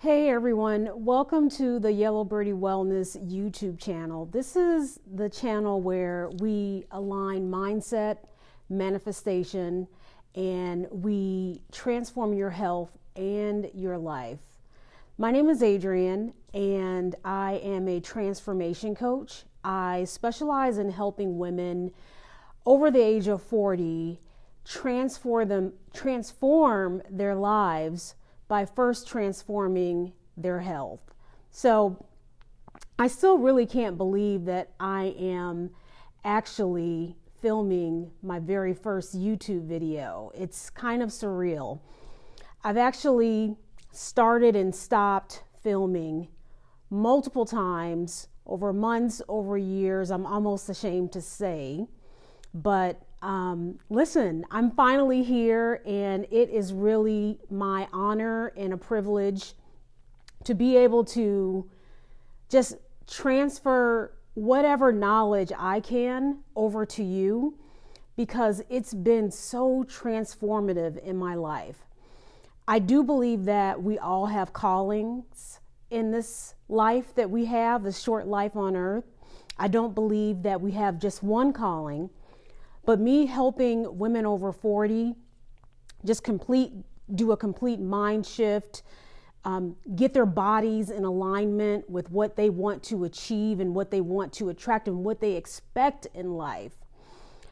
Hey everyone, welcome to the Yellow Birdie Wellness YouTube channel. This is the channel where we align mindset, manifestation, and we transform your health and your life. My name is Adrienne and I am a transformation coach. I specialize in helping women over the age of 40 transform their lives by first transforming their health. So I still really can't believe that I am actually filming my very first YouTube video. It's kind of surreal. I've actually started and stopped filming multiple times over months, over years. I'm almost ashamed to say, but listen, I'm finally here, and it is really my honor and a privilege to be able to just transfer whatever knowledge I can over to you, because it's been so transformative in my life. I do believe that we all have callings in this life that we have, this short life on earth. I don't believe that we have just one calling. But me helping women over 40 just do a complete mind shift, get their bodies in alignment with what they want to achieve and what they want to attract and what they expect in life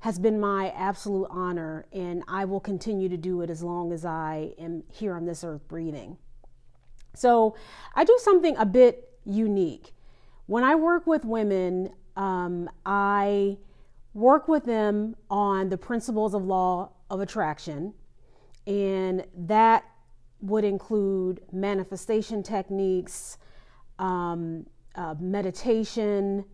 has been my absolute honor, and I will continue to do it as long as I am here on this earth breathing. So I do something a bit unique. When I work with women, I work with them on the principles of law of attraction, and that would include manifestation techniques, meditation,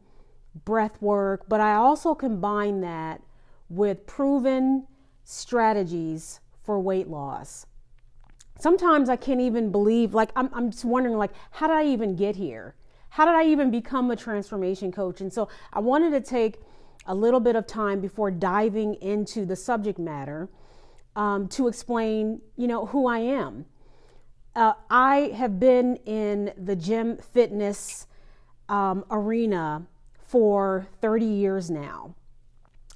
breath work, but I also combine that with proven strategies for weight loss. Sometimes I can't even believe, I'm just wondering, how did I even get here? How did I even become a transformation coach? And so I wanted to take a little bit of time before diving into the subject matter to explain, who I am. I have been in the gym fitness arena for 30 years now,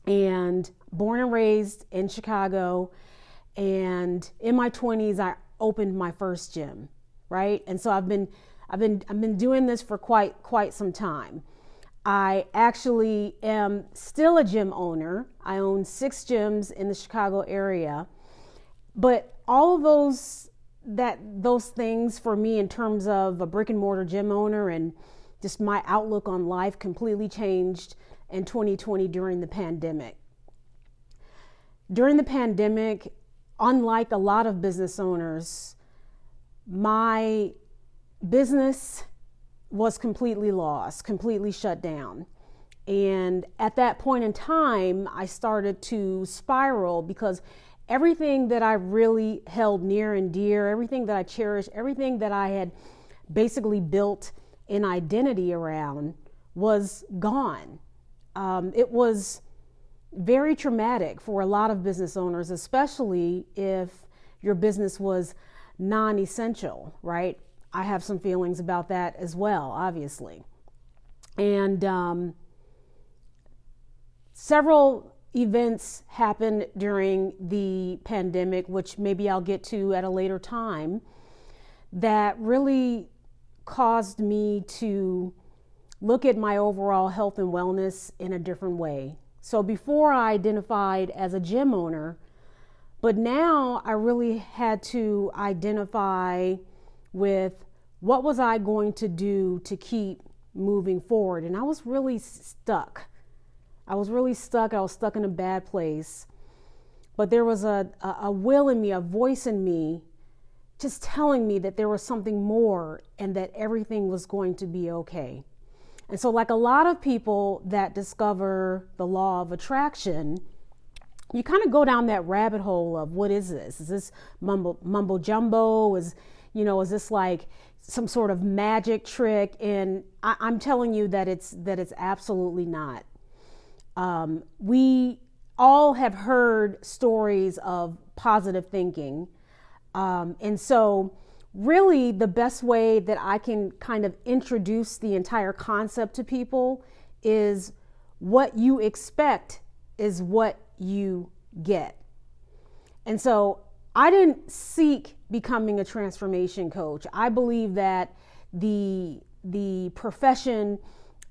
and born and raised in Chicago. And in my 20s, I opened my first gym, right? And so I've been doing this for quite some time. I actually am still a gym owner. I own 6 gyms in the Chicago area. But all of those things for me in terms of a brick and mortar gym owner and just my outlook on life completely changed in 2020 during the pandemic. During the pandemic, unlike a lot of business owners, my business was completely lost, completely shut down. And at that point in time, I started to spiral, because everything that I really held near and dear, everything that I cherished, everything that I had basically built an identity around was gone. It was very traumatic for a lot of business owners, especially if your business was non-essential, right? I have some feelings about that as well, obviously. And several events happened during the pandemic, which maybe I'll get to at a later time, that really caused me to look at my overall health and wellness in a different way. So before I identified as a gym owner, but now I really had to identify with what was I going to do to keep moving forward. And I was really stuck. I was stuck in a bad place. But there was a will in me, a voice in me, just telling me that there was something more and that everything was going to be okay. And so, like a lot of people that discover the law of attraction, you kind of go down that rabbit hole of, what is this? Is this mumbo jumbo? Is this like some sort of magic trick? And I'm telling you that it's absolutely not. We all have heard stories of positive thinking. And so really the best way that I can kind of introduce the entire concept to people is what you expect is what you get. And so I didn't seek becoming a transformation coach. I believe that the profession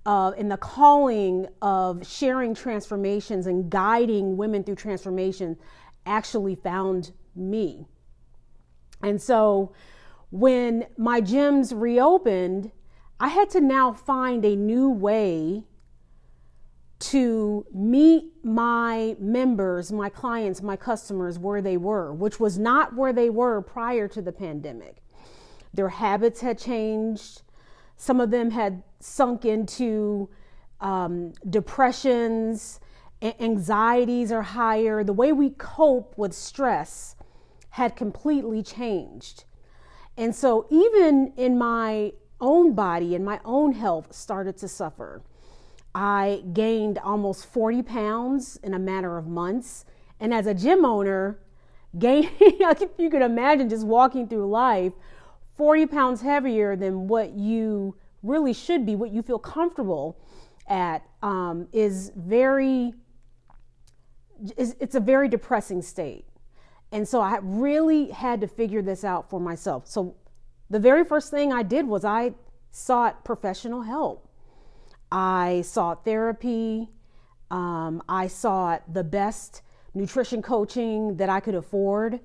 and the calling of sharing transformations and guiding women through transformation actually found me. And so when my gyms reopened, I had to now find a new way to meet my members, my clients, my customers where they were, which was not where they were prior to the pandemic. Their habits had changed. Some of them had sunk into depressions, anxieties are higher. The way we cope with stress had completely changed. And so even in my own body and my own health started to suffer. I gained almost 40 pounds in a matter of months. And as a gym owner, gaining, if you could imagine just walking through life, 40 pounds heavier than what you really should be, what you feel comfortable at, it's a very depressing state. And so I really had to figure this out for myself. So the very first thing I did was I sought professional help. I sought therapy. I sought the best nutrition coaching that I could afford.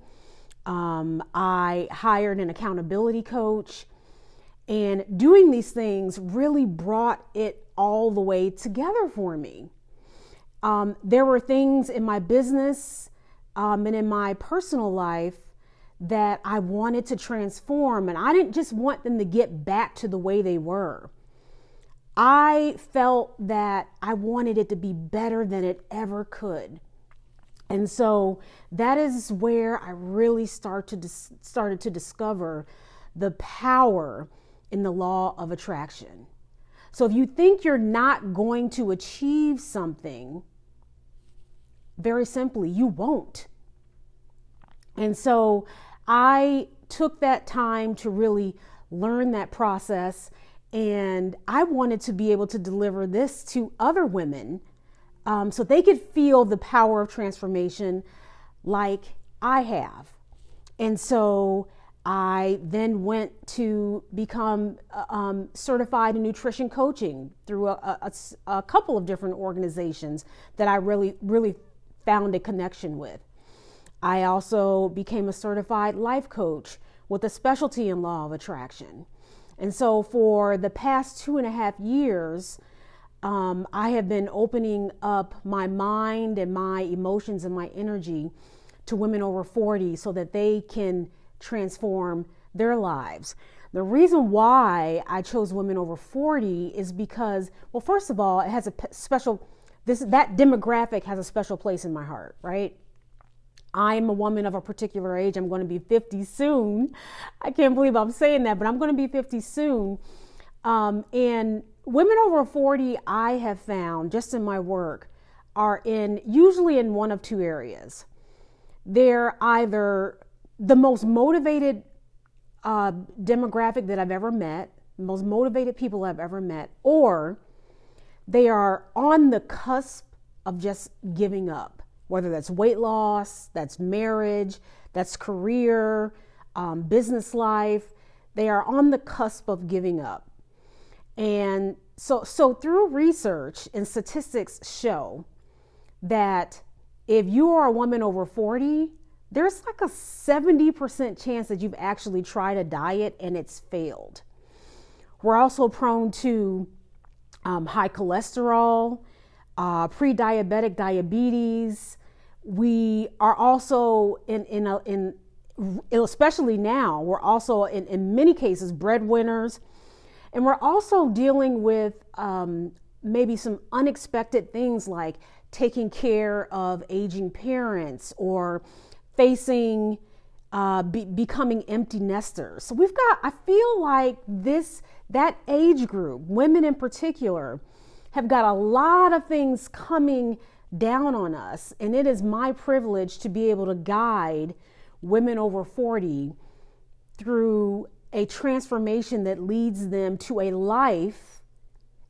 I hired an accountability coach. And doing these things really brought it all the way together for me. There were things in my business and in my personal life that I wanted to transform. And I didn't just want them to get back to the way they were. I felt that I wanted it to be better than it ever could. And so that is where I really started to discover the power in the law of attraction. So if you think you're not going to achieve something, very simply, you won't. And so I took that time to really learn that process. And I wanted to be able to deliver this to other women so they could feel the power of transformation like I have. And so I then went to become certified in nutrition coaching through a couple of different organizations that I really found a connection with. I also became a certified life coach with a specialty in law of attraction. And so for the past 2.5 years, I have been opening up my mind and my emotions and my energy to women over 40 so that they can transform their lives. The reason why I chose women over 40 is because, well, first of all, it has that demographic has a special place in my heart, right? I'm a woman of a particular age. I'm going to be 50 soon. I can't believe I'm saying that, but I'm going to be 50 soon. And women over 40, I have found just in my work are usually in one of two areas. They're either the most motivated demographic that I've ever met, the most motivated people I've ever met, or they are on the cusp of just giving up. Whether that's weight loss, that's marriage, that's career, business life, they are on the cusp of giving up. And so through research and statistics show that if you are a woman over 40, there's like a 70% chance that you've actually tried a diet and it's failed. We're also prone to high cholesterol, pre-diabetic diabetes. We are also especially now, we're also in many cases breadwinners, and we're also dealing with maybe some unexpected things like taking care of aging parents or facing becoming empty nesters. So I feel like that age group, women in particular, have got a lot of things coming down on us. And it is my privilege to be able to guide women over 40 through a transformation that leads them to a life,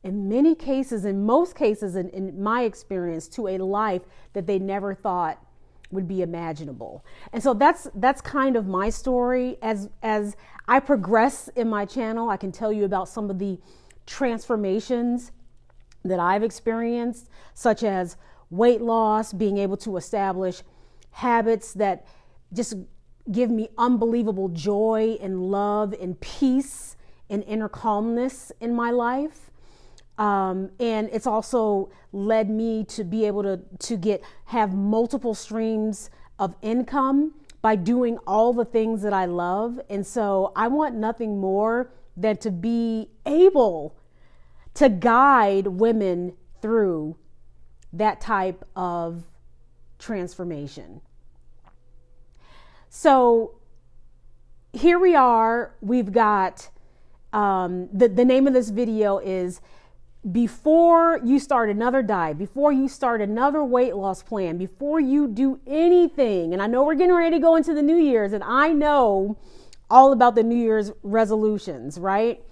in many cases, in most cases, in my experience, to a life that they never thought would be imaginable. And so that's kind of my story. As I progress in my channel, I can tell you about some of the transformations that I've experienced, such as weight loss, being able to establish habits that just give me unbelievable joy and love and peace and inner calmness in my life. And it's also led me to be able to have multiple streams of income by doing all the things that I love. And so I want nothing more than to be able to guide women through that type of transformation. So here we are. We've got the name of this video is Before You Start Another Diet, before you start another weight loss plan, before you do anything. And I know we're getting ready to go into the New Year's, and I know all about the New Year's resolutions, right?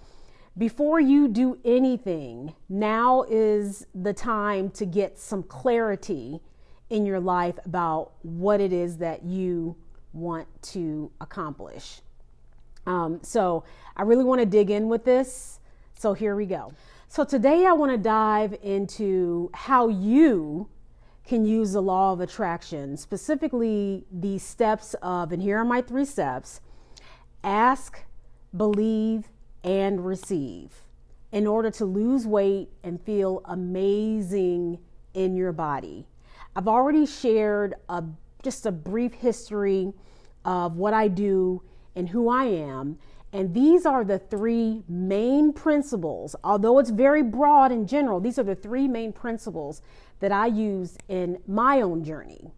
Before you do anything, now is the time to get some clarity in your life about what it is that you want to accomplish. So I really want to dig in with this. So here we go. So today I want to dive into how you can use the law of attraction, specifically the steps of, and here are my 3 steps: ask, believe, and receive, in order to lose weight and feel amazing in your body. I've already shared just a brief history of what I do and who I am. And these are the 3 main principles. Although it's very broad in general, these are the 3 main principles that I use in my own journey.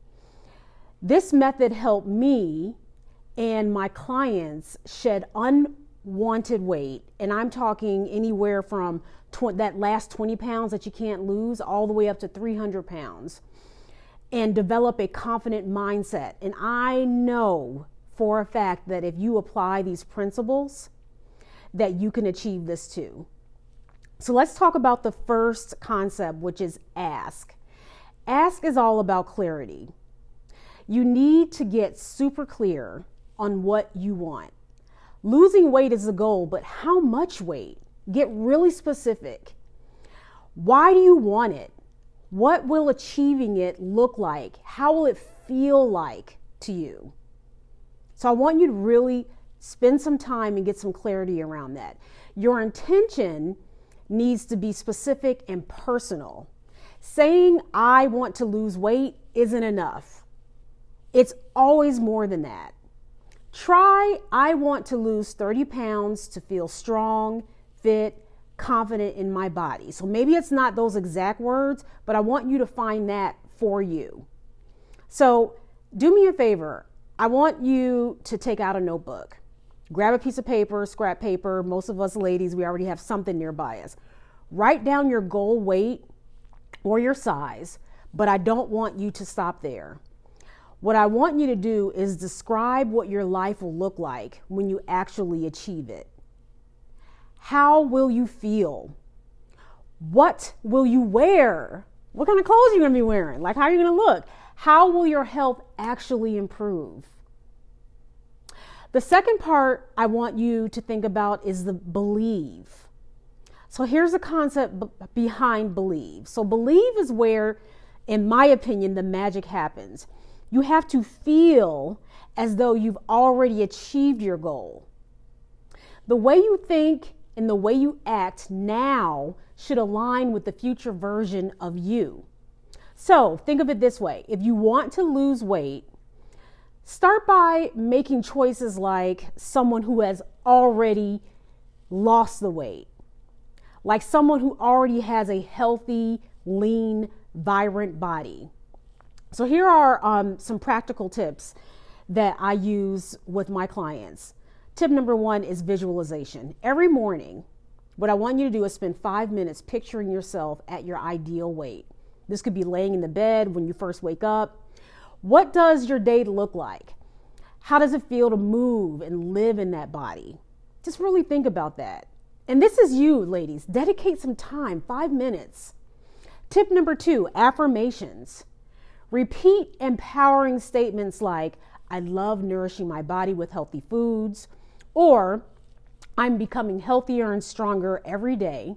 This method helped me and my clients shed unwanted weight. And I'm talking anywhere from that last 20 pounds that you can't lose all the way up to 300 pounds. And develop a confident mindset. And I know for a fact that if you apply these principles, that you can achieve this too. So let's talk about the first concept, which is ask. Ask is all about clarity. You need to get super clear on what you want. Losing weight is the goal, but how much weight? Get really specific. Why do you want it? What will achieving it look like? How will it feel like to you? So I want you to really spend some time and get some clarity around that. Your intention needs to be specific and personal. Saying I want to lose weight isn't enough. It's always more than that. Try I want to lose 30 pounds to feel strong, fit, confident in my body. So maybe it's not those exact words, but I want you to find that for you. So do me a favor. I want you to take out a notebook. Grab a piece of paper, scrap paper. Most of us ladies, we already have something nearby us. Write down your goal weight or your size, but I don't want you to stop there. What I want you to do is describe what your life will look like when you actually achieve it. How will you feel? What will you wear? What kind of clothes are you going to be wearing? Like, how are you going to look? How will your health actually improve? The second part I want you to think about is the believe. So here's the concept behind believe. So believe is where, in my opinion, the magic happens. You have to feel as though you've already achieved your goal. The way you think and the way you act now should align with the future version of you. So think of it this way. If you want to lose weight, start by making choices like someone who has already lost the weight, like someone who already has a healthy, lean, vibrant body. So here are some practical tips that I use with my clients. Tip number 1 is visualization. Every morning, what I want you to do is spend 5 minutes picturing yourself at your ideal weight. This could be laying in the bed when you first wake up. What does your day look like? How does it feel to move and live in that body? Just really think about that. And this is you, ladies. Dedicate some time, 5 minutes. Tip number 2, affirmations. Repeat empowering statements like, I love nourishing my body with healthy foods, or I'm becoming healthier and stronger every day.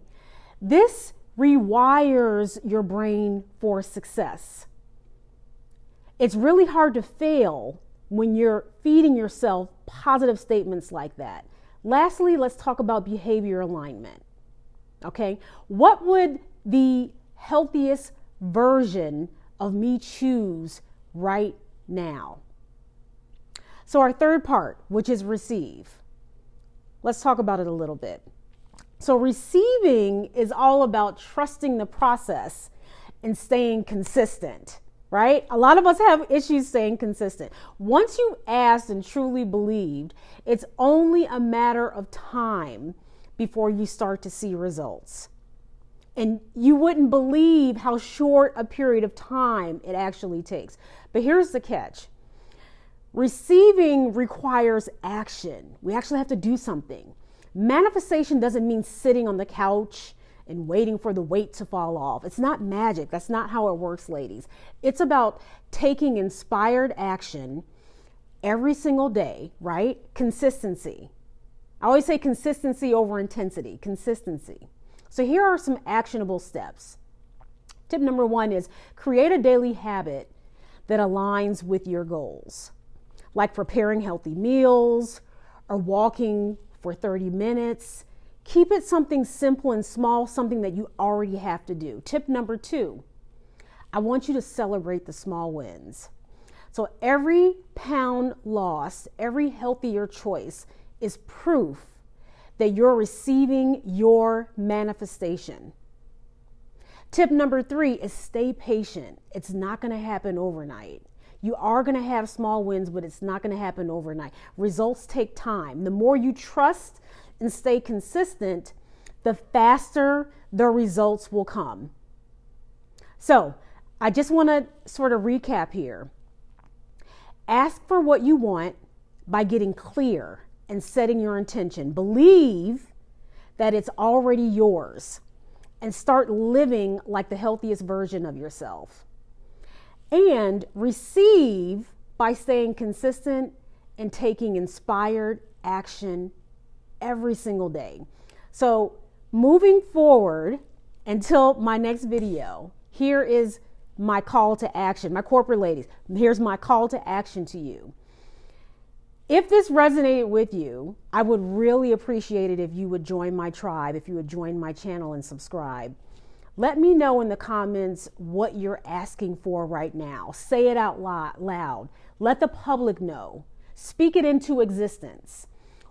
This rewires your brain for success. It's really hard to fail when you're feeding yourself positive statements like that. Lastly, let's talk about behavior alignment. Okay, what would the healthiest version of me choose right now? So our third part, which is receive. Let's talk about it a little bit. So receiving is all about trusting the process and staying consistent, right? A lot of us have issues staying consistent. Once you asked and truly believed, it's only a matter of time before you start to see results. And you wouldn't believe how short a period of time it actually takes. But here's the catch. Receiving requires action. We actually have to do something. Manifestation doesn't mean sitting on the couch and waiting for the weight to fall off. It's not magic. That's not how it works, ladies. It's about taking inspired action every single day, right? Consistency. I always say consistency over intensity. Consistency. So here are some actionable steps. Tip number 1 is create a daily habit that aligns with your goals, like preparing healthy meals or walking for 30 minutes. Keep it something simple and small, something that you already have to do. Tip number 2, I want you to celebrate the small wins. So every pound lost, every healthier choice is proof that you're receiving your manifestation. Tip number 3 is stay patient. It's not going to happen overnight. You are going to have small wins, but it's not going to happen overnight. Results take time. The more you trust and stay consistent, the faster the results will come. So I just want to sort of recap here. Ask for what you want by getting clear and setting your intention. Believe that it's already yours and start living like the healthiest version of yourself. And receive by staying consistent and taking inspired action every single day. So moving forward until my next video, here is my call to action. My corporate ladies, here's my call to action to you. If this resonated with you, I would really appreciate it if you would join my tribe, if you would join my channel and subscribe. Let me know in the comments what you're asking for right now. Say it out loud. Let the public know. Speak it into existence.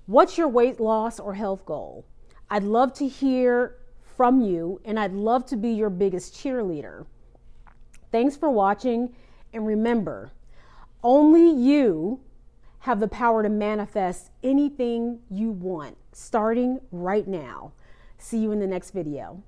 What's your weight loss or health goal? I'd love to hear from you, and I'd love to be your biggest cheerleader. Thanks for watching, and remember, only you have the power to manifest anything you want, starting right now. See you in the next video.